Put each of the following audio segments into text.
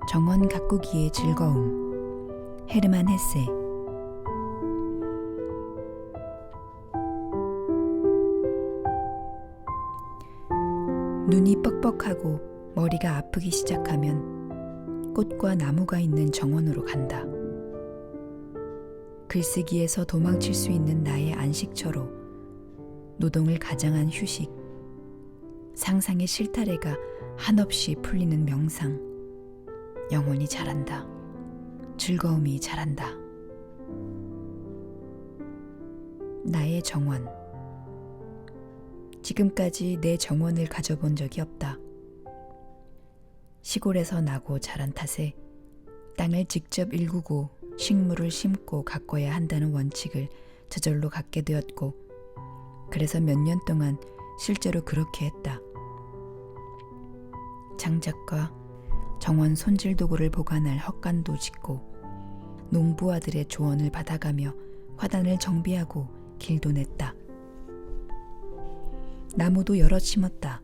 정원 가꾸기의 즐거움. 헤르만 헤세. 눈이 뻑뻑하고 머리가 아프기 시작하면 꽃과 나무가 있는 정원으로 간다. 글쓰기에서 도망칠 수 있는 나의 안식처로, 노동을 가장한 휴식, 상상의 실타래가 한없이 풀리는 명상. 영혼이 자란다. 즐거움이 자란다. 나의 정원. 지금까지 내 정원을 가져본 적이 없다. 시골에서 나고 자란 탓에 땅을 직접 일구고 식물을 심고 가꿔야 한다는 원칙을 저절로 갖게 되었고, 그래서 몇 년 동안 실제로 그렇게 했다. 장작과 정원 손질 도구를 보관할 헛간도 짓고, 농부아들의 조언을 받아가며 화단을 정비하고 길도 냈다. 나무도 여럿 심었다.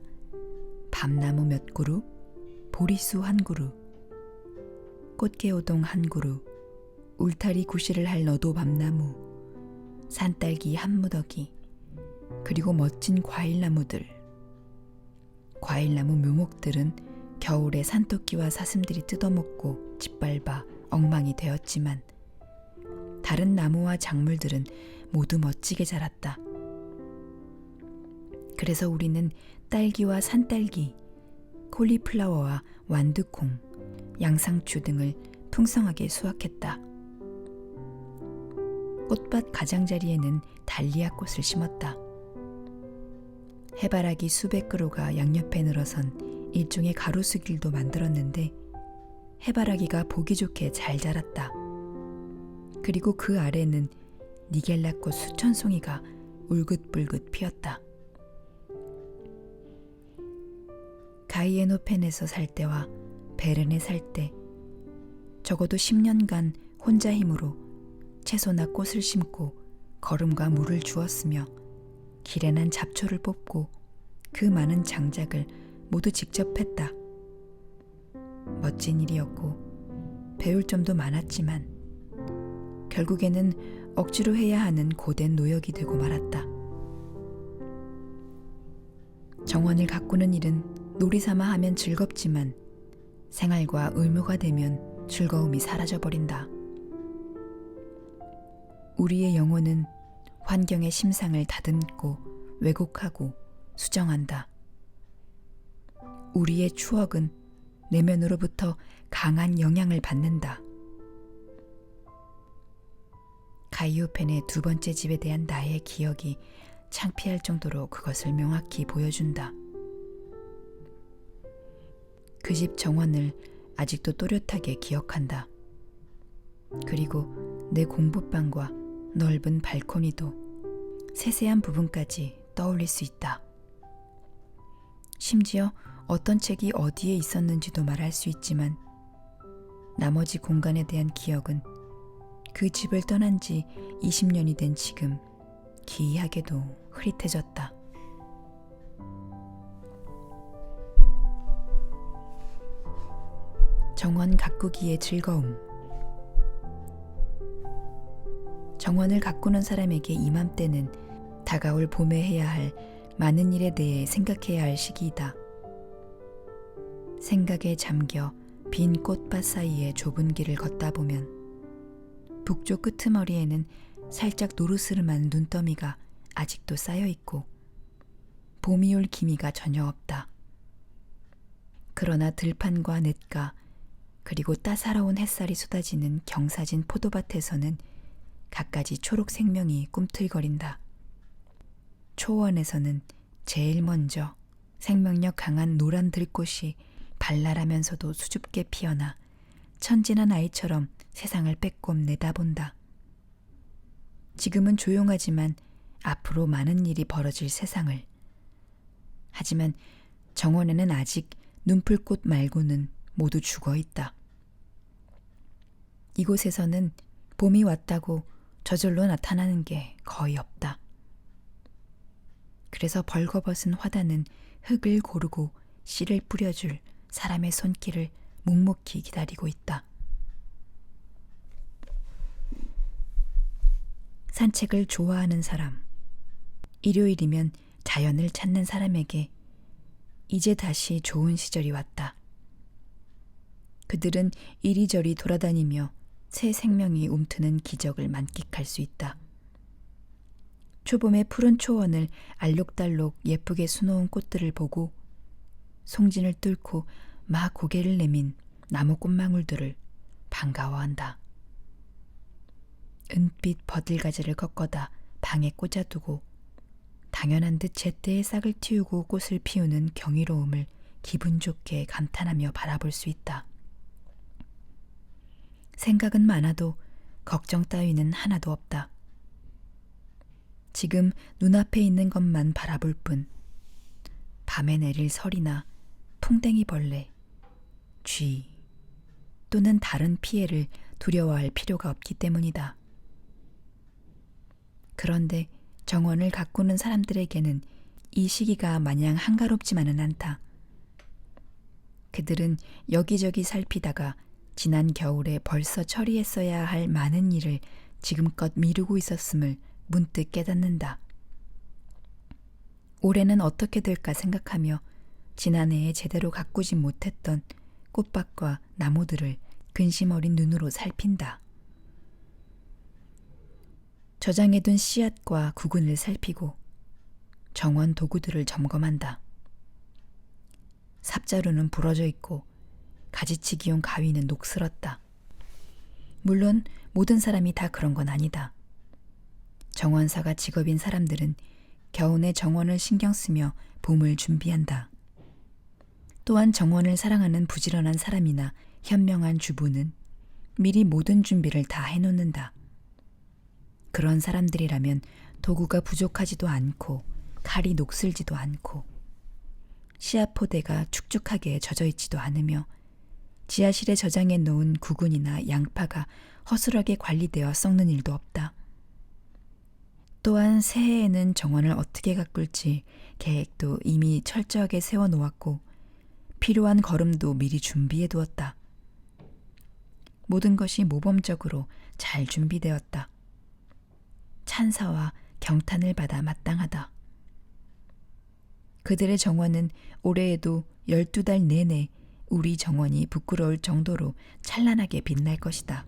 밤나무 몇 그루, 보리수 한 그루, 꽃게오동 한 그루, 울타리 구실을 할 너도 밤나무, 산딸기 한 무더기, 그리고 멋진 과일나무들. 과일나무 묘목들은 겨울에 산토끼와 사슴들이 뜯어먹고 짓밟아 엉망이 되었지만, 다른 나무와 작물들은 모두 멋지게 자랐다. 그래서 우리는 딸기와 산딸기, 콜리플라워와 완두콩, 양상추 등을 풍성하게 수확했다. 꽃밭 가장자리에는 달리아 꽃을 심었다. 해바라기 수백 그루가 양옆에 늘어선 일종의 가로수길도 만들었는데, 해바라기가 보기 좋게 잘 자랐다. 그리고 그 아래는 니겔라꽃 수천 송이가 울긋불긋 피었다. 가이에노펜에서 살 때와 베른에 살 때 적어도 10년간 혼자 힘으로 채소나 꽃을 심고 거름과 물을 주었으며, 길에 난 잡초를 뽑고 그 많은 장작을 모두 직접 했다. 멋진 일이었고 배울 점도 많았지만 결국에는 억지로 해야 하는 고된 노역이 되고 말았다. 정원을 가꾸는 일은 놀이삼아 하면 즐겁지만 생활과 의무가 되면 즐거움이 사라져버린다. 우리의 영혼은 환경의 심상을 다듬고 왜곡하고 수정한다. 우리의 추억은 내면으로부터 강한 영향을 받는다. 가이오펜의 두 번째 집에 대한 나의 기억이 창피할 정도로 그것을 명확히 보여준다. 그 집 정원을 아직도 또렷하게 기억한다. 그리고 내 공부방과 넓은 발코니도 세세한 부분까지 떠올릴 수 있다. 심지어 어떤 책이 어디에 있었는지도 말할 수 있지만, 나머지 공간에 대한 기억은 그 집을 떠난 지 20년이 된 지금 기이하게도 흐릿해졌다. 정원 가꾸기의 즐거움. 정원을 가꾸는 사람에게 이맘때는 다가올 봄에 해야 할 많은 일에 대해 생각해야 할 시기이다. 생각에 잠겨 빈 꽃밭 사이의 좁은 길을 걷다 보면 북쪽 끄트머리에는 살짝 노르스름한 눈더미가 아직도 쌓여있고 봄이 올 기미가 전혀 없다. 그러나 들판과 냇가, 그리고 따사로운 햇살이 쏟아지는 경사진 포도밭에서는 갖가지 초록 생명이 꿈틀거린다. 초원에서는 제일 먼저 생명력 강한 노란 들꽃이 발랄하면서도 수줍게 피어나 천진한 아이처럼 세상을 빼꼼 내다본다. 지금은 조용하지만 앞으로 많은 일이 벌어질 세상을. 하지만 정원에는 아직 눈풀꽃 말고는 모두 죽어있다. 이곳에서는 봄이 왔다고 저절로 나타나는 게 거의 없다. 그래서 벌거벗은 화단은 흙을 고르고 씨를 뿌려줄 사람의 손길을 묵묵히 기다리고 있다. 산책을 좋아하는 사람, 일요일이면 자연을 찾는 사람에게 이제 다시 좋은 시절이 왔다. 그들은 이리저리 돌아다니며 새 생명이 움트는 기적을 만끽할 수 있다. 초봄의 푸른 초원을 알록달록 예쁘게 수놓은 꽃들을 보고 송진을 뚫고 막 고개를 내민 나무 꽃망울들을 반가워한다. 은빛 버들가지를 꺾어다 방에 꽂아두고 당연한 듯 제때에 싹을 틔우고 꽃을 피우는 경이로움을 기분 좋게 감탄하며 바라볼 수 있다. 생각은 많아도 걱정 따위는 하나도 없다. 지금 눈앞에 있는 것만 바라볼 뿐 밤에 내릴 설이나 풍뎅이 벌레, 쥐 또는 다른 피해를 두려워할 필요가 없기 때문이다. 그런데 정원을 가꾸는 사람들에게는 이 시기가 마냥 한가롭지만은 않다. 그들은 여기저기 살피다가 지난 겨울에 벌써 처리했어야 할 많은 일을 지금껏 미루고 있었음을 문득 깨닫는다. 올해는 어떻게 될까 생각하며 지난해에 제대로 가꾸지 못했던 꽃밭과 나무들을 근심 어린 눈으로 살핀다. 저장해둔 씨앗과 구근을 살피고 정원 도구들을 점검한다. 삽자루는 부러져 있고 가지치기용 가위는 녹슬었다. 물론 모든 사람이 다 그런 건 아니다. 정원사가 직업인 사람들은 겨우내 정원을 신경 쓰며 봄을 준비한다. 또한 정원을 사랑하는 부지런한 사람이나 현명한 주부는 미리 모든 준비를 다 해놓는다. 그런 사람들이라면 도구가 부족하지도 않고 칼이 녹슬지도 않고 씨앗 포대가 축축하게 젖어 있지도 않으며 지하실에 저장해 놓은 구근이나 양파가 허술하게 관리되어 썩는 일도 없다. 또한 새해에는 정원을 어떻게 가꿀지 계획도 이미 철저하게 세워놓았고 필요한 거름도 미리 준비해 두었다. 모든 것이 모범적으로 잘 준비되었다. 찬사와 경탄을 받아 마땅하다. 그들의 정원은 올해에도 12달 내내 우리 정원이 부끄러울 정도로 찬란하게 빛날 것이다.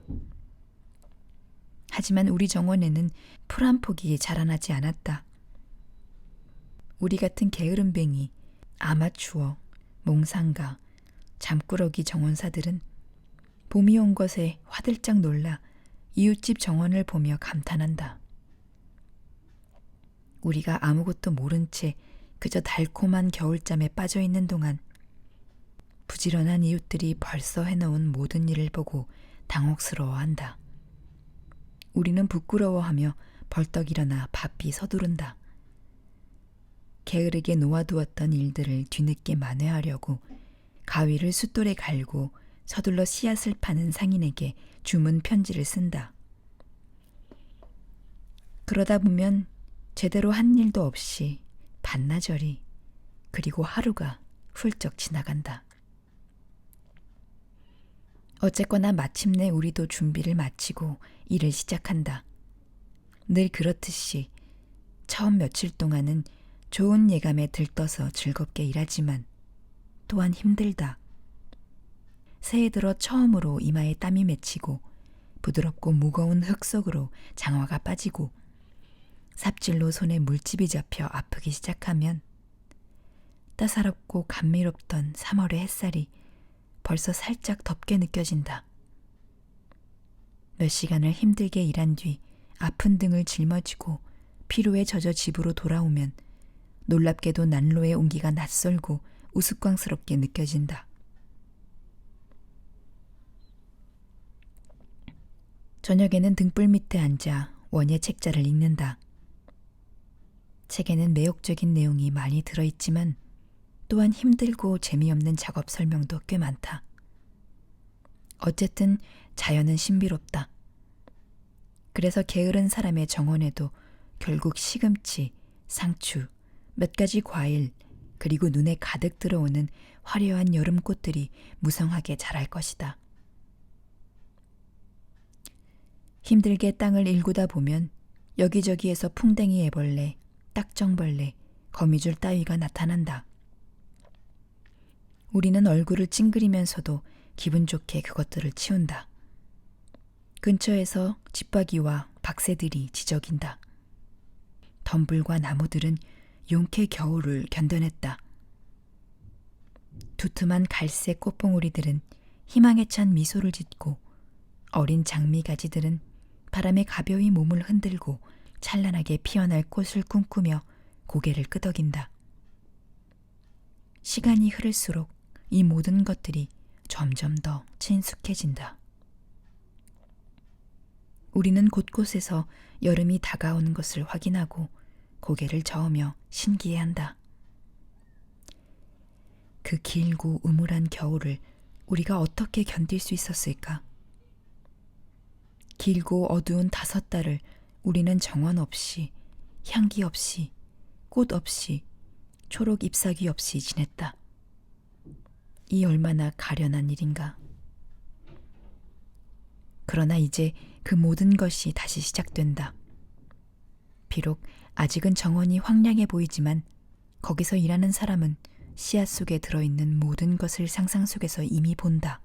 하지만 우리 정원에는 풀 한 폭이 자라나지 않았다. 우리 같은 게으름뱅이, 아마추어, 몽상가, 잠꾸러기 정원사들은 봄이 온 것에 화들짝 놀라 이웃집 정원을 보며 감탄한다. 우리가 아무것도 모른 채 그저 달콤한 겨울잠에 빠져있는 동안 부지런한 이웃들이 벌써 해놓은 모든 일을 보고 당혹스러워한다. 우리는 부끄러워하며 벌떡 일어나 바삐 서두른다. 게으르게 놓아두었던 일들을 뒤늦게 만회하려고 가위를 숫돌에 갈고 서둘러 씨앗을 파는 상인에게 주문 편지를 쓴다. 그러다 보면 제대로 한 일도 없이 반나절이 그리고 하루가 훌쩍 지나간다. 어쨌거나 마침내 우리도 준비를 마치고 일을 시작한다. 늘 그렇듯이 처음 며칠 동안은 좋은 예감에 들떠서 즐겁게 일하지만 또한 힘들다. 새해 들어 처음으로 이마에 땀이 맺히고 부드럽고 무거운 흙 속으로 장화가 빠지고 삽질로 손에 물집이 잡혀 아프기 시작하면 따사롭고 감미롭던 3월의 햇살이 벌써 살짝 덥게 느껴진다. 몇 시간을 힘들게 일한 뒤 아픈 등을 짊어지고 피로에 젖어 집으로 돌아오면 놀랍게도 난로의 온기가 낯설고 우스꽝스럽게 느껴진다. 저녁에는 등불 밑에 앉아 원예 책자를 읽는다. 책에는 매혹적인 내용이 많이 들어있지만 또한 힘들고 재미없는 작업 설명도 꽤 많다. 어쨌든 자연은 신비롭다. 그래서 게으른 사람의 정원에도 결국 시금치, 상추, 몇 가지 과일, 그리고 눈에 가득 들어오는 화려한 여름꽃들이 무성하게 자랄 것이다. 힘들게 땅을 일구다 보면 여기저기에서 풍뎅이 애벌레, 딱정벌레, 거미줄 따위가 나타난다. 우리는 얼굴을 찡그리면서도 기분 좋게 그것들을 치운다. 근처에서 집박이와 박새들이 지저긴다. 덤불과 나무들은 용케 겨울을 견뎌냈다. 두툼한 갈색 꽃봉오리들은 희망에 찬 미소를 짓고 어린 장미가지들은 바람에 가벼이 몸을 흔들고 찬란하게 피어날 꽃을 꿈꾸며 고개를 끄덕인다. 시간이 흐를수록 이 모든 것들이 점점 더 친숙해진다. 우리는 곳곳에서 여름이 다가오는 것을 확인하고 고개를 저으며 신기해한다. 그 길고 음울한 겨울을 우리가 어떻게 견딜 수 있었을까? 길고 어두운 5달을 우리는 정원 없이, 향기 없이, 꽃 없이, 초록 잎사귀 없이 지냈다. 이 얼마나 가련한 일인가. 그러나 이제 그 모든 것이 다시 시작된다. 비록 아직은 정원이 황량해 보이지만 거기서 일하는 사람은 씨앗 속에 들어있는 모든 것을 상상 속에서 이미 본다.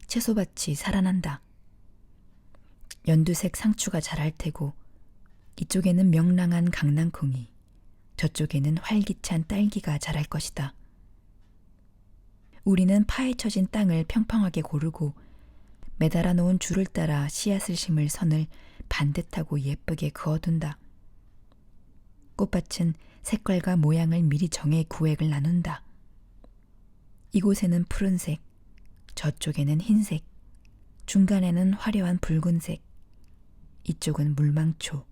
채소밭이 살아난다. 연두색 상추가 자랄 테고 이쪽에는 명랑한 강낭콩이, 저쪽에는 활기찬 딸기가 자랄 것이다. 우리는 파헤쳐진 땅을 평평하게 고르고 매달아 놓은 줄을 따라 씨앗을 심을 선을 반듯하고 예쁘게 그어둔다. 꽃밭은 색깔과 모양을 미리 정해 구획을 나눈다. 이곳에는 푸른색, 저쪽에는 흰색, 중간에는 화려한 붉은색, 이쪽은 물망초,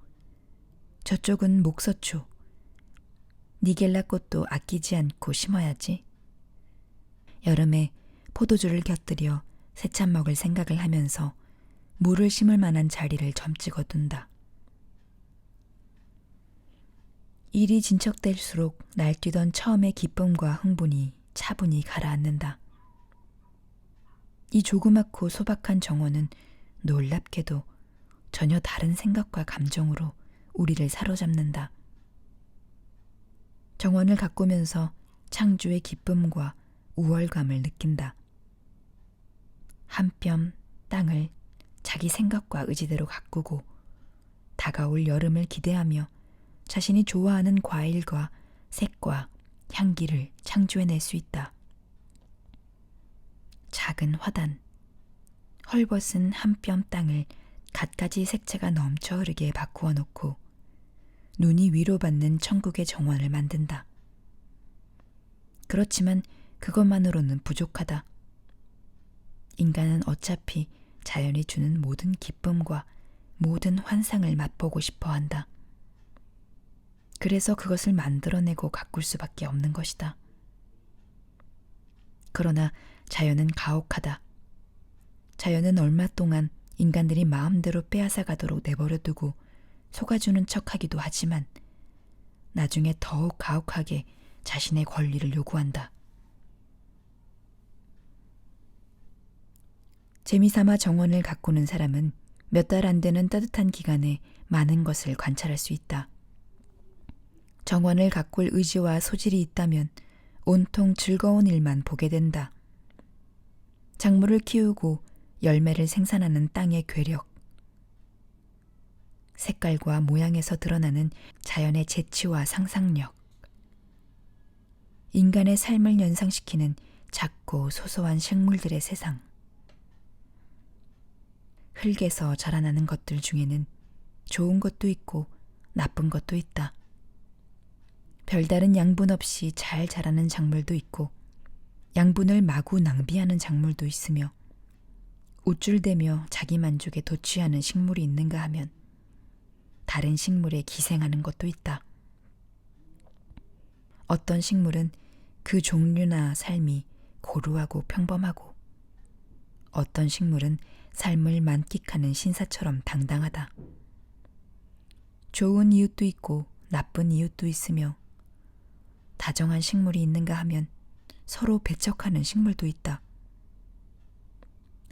저쪽은 목서초. 니겔라 꽃도 아끼지 않고 심어야지. 여름에 포도주를 곁들여 새참 먹을 생각을 하면서 물을 심을 만한 자리를 점찍어 둔다. 일이 진척될수록 날뛰던 처음의 기쁨과 흥분이 차분히 가라앉는다. 이 조그맣고 소박한 정원은 놀랍게도 전혀 다른 생각과 감정으로 우리를 사로잡는다. 정원을 가꾸면서 창조의 기쁨과 우월감을 느낀다. 한 뼘 땅을 자기 생각과 의지대로 가꾸고 다가올 여름을 기대하며 자신이 좋아하는 과일과 색과 향기를 창조해낼 수 있다. 작은 화단, 헐벗은 한 뼘 땅을 갖가지 색채가 넘쳐 흐르게 바꾸어 놓고 눈이 위로받는 천국의 정원을 만든다. 그렇지만 그것만으로는 부족하다. 인간은 어차피 자연이 주는 모든 기쁨과 모든 환상을 맛보고 싶어 한다. 그래서 그것을 만들어내고 가꿀 수밖에 없는 것이다. 그러나 자연은 가혹하다. 자연은 얼마 동안 인간들이 마음대로 빼앗아 가도록 내버려두고 속아주는 척하기도 하지만 나중에 더욱 가혹하게 자신의 권리를 요구한다. 재미삼아 정원을 가꾸는 사람은 몇 달 안 되는 따뜻한 기간에 많은 것을 관찰할 수 있다. 정원을 가꿀 의지와 소질이 있다면 온통 즐거운 일만 보게 된다. 작물을 키우고 열매를 생산하는 땅의 괴력, 색깔과 모양에서 드러나는 자연의 재치와 상상력, 인간의 삶을 연상시키는 작고 소소한 식물들의 세상, 흙에서 자라나는 것들 중에는 좋은 것도 있고 나쁜 것도 있다. 별다른 양분 없이 잘 자라는 작물도 있고 양분을 마구 낭비하는 작물도 있으며 우쭐대며 자기 만족에 도취하는 식물이 있는가 하면 다른 식물에 기생하는 것도 있다. 어떤 식물은 그 종류나 삶이 고루하고 평범하고 어떤 식물은 삶을 만끽하는 신사처럼 당당하다. 좋은 이웃도 있고 나쁜 이웃도 있으며 다정한 식물이 있는가 하면 서로 배척하는 식물도 있다.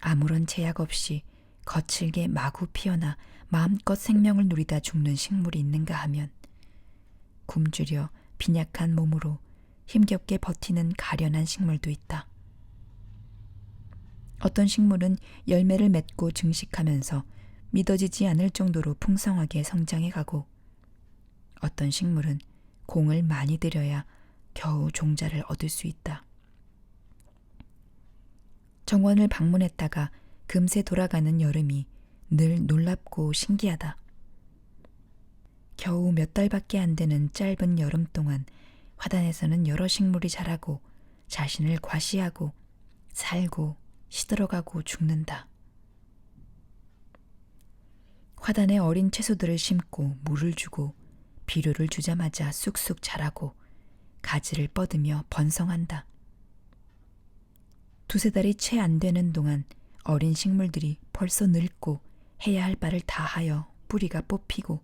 아무런 제약 없이 거칠게 마구 피어나 마음껏 생명을 누리다 죽는 식물이 있는가 하면 굶주려 빈약한 몸으로 힘겹게 버티는 가련한 식물도 있다. 어떤 식물은 열매를 맺고 증식하면서 믿어지지 않을 정도로 풍성하게 성장해가고 어떤 식물은 공을 많이 들여야 겨우 종자를 얻을 수 있다. 정원을 방문했다가 금세 돌아가는 여름이 늘 놀랍고 신기하다. 겨우 몇 달밖에 안 되는 짧은 여름 동안 화단에서는 여러 식물이 자라고 자신을 과시하고 살고 시들어가고 죽는다. 화단에 어린 채소들을 심고 물을 주고 비료를 주자마자 쑥쑥 자라고 가지를 뻗으며 번성한다. 두세 달이 채 안 되는 동안 어린 식물들이 벌써 늙고 해야 할 바를 다하여 뿌리가 뽑히고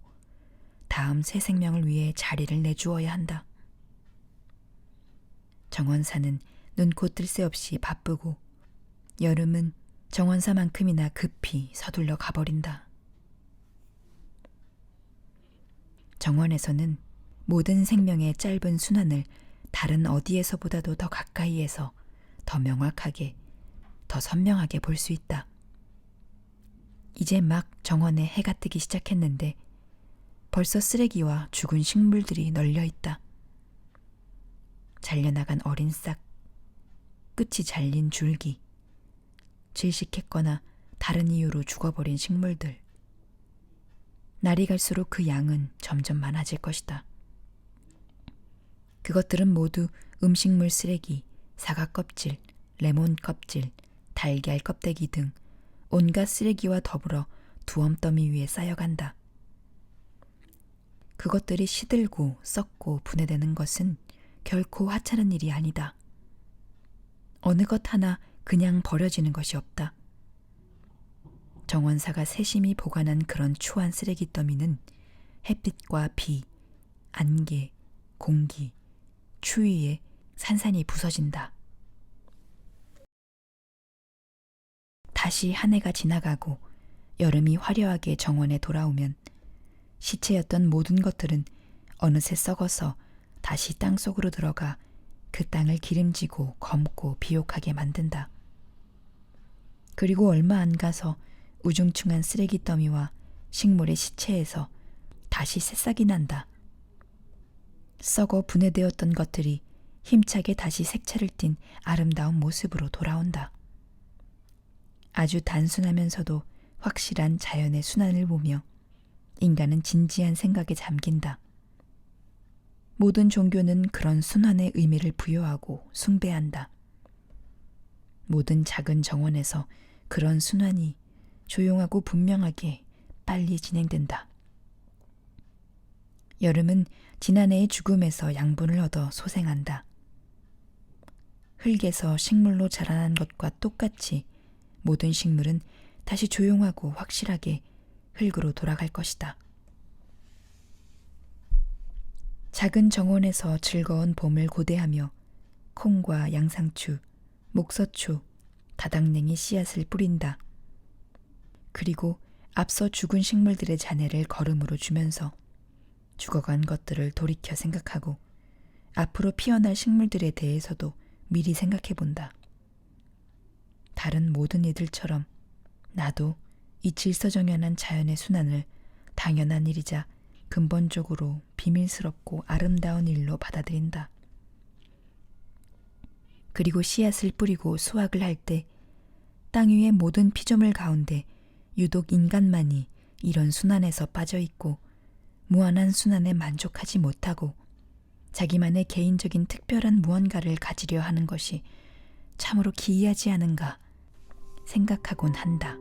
다음 새 생명을 위해 자리를 내주어야 한다. 정원사는 눈코 뜰 새 없이 바쁘고 여름은 정원사만큼이나 급히 서둘러 가버린다. 정원에서는 모든 생명의 짧은 순환을 다른 어디에서보다도 더 가까이에서 더 명확하게, 더 선명하게 볼 수 있다. 이제 막 정원에 해가 뜨기 시작했는데 벌써 쓰레기와 죽은 식물들이 널려 있다. 잘려나간 어린 싹, 끝이 잘린 줄기, 질식했거나 다른 이유로 죽어버린 식물들. 날이 갈수록 그 양은 점점 많아질 것이다. 그것들은 모두 음식물 쓰레기, 사과 껍질, 레몬 껍질, 달걀 껍데기 등 온갖 쓰레기와 더불어 두엄더미 위에 쌓여간다. 그것들이 시들고 썩고 분해되는 것은 결코 하찮은 일이 아니다. 어느 것 하나 그냥 버려지는 것이 없다. 정원사가 세심히 보관한 그런 추한 쓰레기 더미는 햇빛과 비, 안개, 공기, 추위에 산산이 부서진다. 다시 한 해가 지나가고 여름이 화려하게 정원에 돌아오면 시체였던 모든 것들은 어느새 썩어서 다시 땅속으로 들어가 그 땅을 기름지고 검고 비옥하게 만든다. 그리고 얼마 안 가서 우중충한 쓰레기 더미와 식물의 시체에서 다시 새싹이 난다. 썩어 분해되었던 것들이 힘차게 다시 색채를 띤 아름다운 모습으로 돌아온다. 아주 단순하면서도 확실한 자연의 순환을 보며 인간은 진지한 생각에 잠긴다. 모든 종교는 그런 순환의 의미를 부여하고 숭배한다. 모든 작은 정원에서 그런 순환이 조용하고 분명하게 빨리 진행된다. 여름은 지난해의 죽음에서 양분을 얻어 소생한다. 흙에서 식물로 자라난 것과 똑같이 모든 식물은 다시 조용하고 확실하게 흙으로 돌아갈 것이다. 작은 정원에서 즐거운 봄을 고대하며 콩과 양상추, 목서추, 다닥냉이 씨앗을 뿌린다. 그리고 앞서 죽은 식물들의 잔해를 거름으로 주면서 죽어간 것들을 돌이켜 생각하고 앞으로 피어날 식물들에 대해서도 미리 생각해 본다. 다른 모든 이들처럼 나도 이 질서정연한 자연의 순환을 당연한 일이자 근본적으로 비밀스럽고 아름다운 일로 받아들인다. 그리고 씨앗을 뿌리고 수확을 할 때 땅 위의 모든 피조물 가운데 유독 인간만이 이런 순환에서 빠져 있고 무한한 순환에 만족하지 못하고 자기만의 개인적인 특별한 무언가를 가지려 하는 것이 참으로 기이하지 않은가 생각하곤 한다.